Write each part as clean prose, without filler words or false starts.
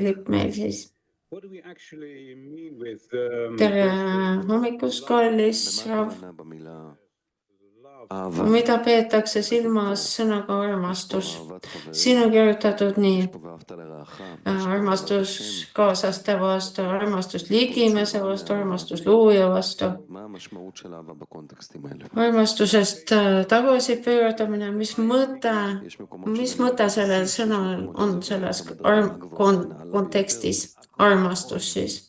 lipp meil siis. Tere hommikust, kallis Rav. Mida peetakse silmas sõnaga armastus? Siin on kirjutatud nii: armastus kaaslaste vastu, armastus ligimese vastu, armastus looja vastu. Armastusest tagasipöördumine, mis mõte sellel sõnal on selles kontekstis? Armastus siis.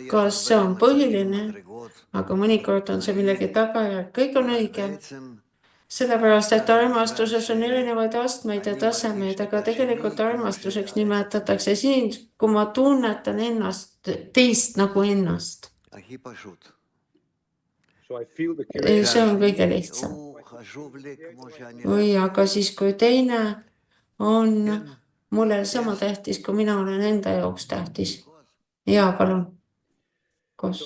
Kas see on põhiline, aga mõnikord on see millegi tagajärg. Kõik on õige, sellepärast et armastuses on erinevaid astmeid ja tasemeid, aga tegelikult armastuseks nimetatakse siin, kui ma tunnetan teist nagu ennast. See on kõige lihtsam. Või aga siis, kui teine on mulle sama tähtis, kui mina olen enda jaoks tähtis. Jaa, palun. Koos.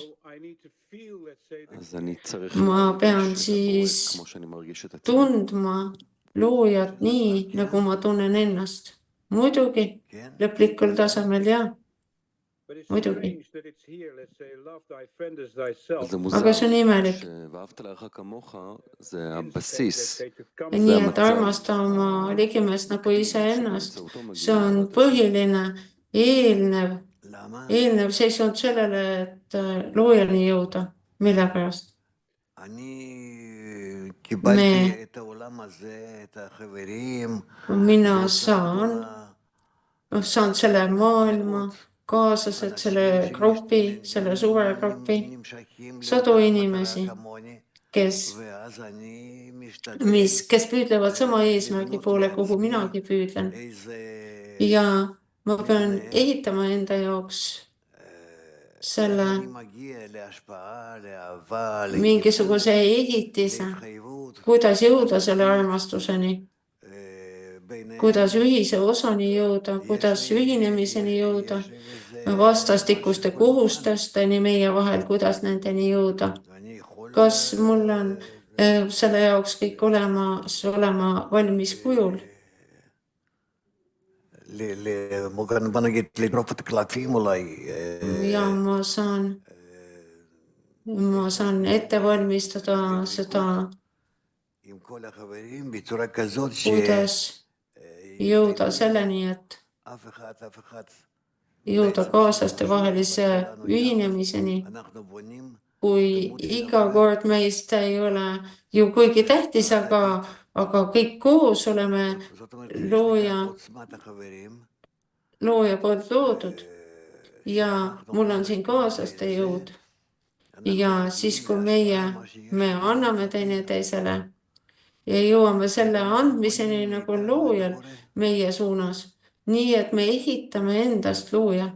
Ma pean siis tundma loojat nii, nagu ma tunnen ennast. Muidugi, lõplikul tasemel, jah. Muidugi. Aga see on imelik. Nii, et armasta oma ligimest nagu iseennast. See on põhiline, eelnev seisund sellele, et loojani jõuda. Mille pärast? Mina saan selle maailma, kaaslased, selle grupi, selle suure grupi, sadu inimesi, kes püüdlevad sama eesmärgi poole, kuhu minagi püüdlen. Ja ma pean ehitama enda jaoks selle mingisuguse ehitise, kuidas jõuda selle armastuseni, kuidas ühise osani jõuda, kuidas ühinemiseni jõuda, vastastikuste kohustusteni meie vahel, kuidas nendeni jõuda. Kas mul on selle jaoks kõik olema valmis kujul? Ja ma saan ette valmistada seda, kuidas jõuda selleni, et jõuda kaaslaste vahelise ühinemiseni, kui iga kord meist ei ole ju kuigi tähtis, aga kõik koos oleme looja poolt loodud ja mul on siin kaaslaste jõud. Ja siis, kui me anname teineteisele ja jõuame selle andmiseni nagu loojal meie suunas, nii et me ehitame endast looja.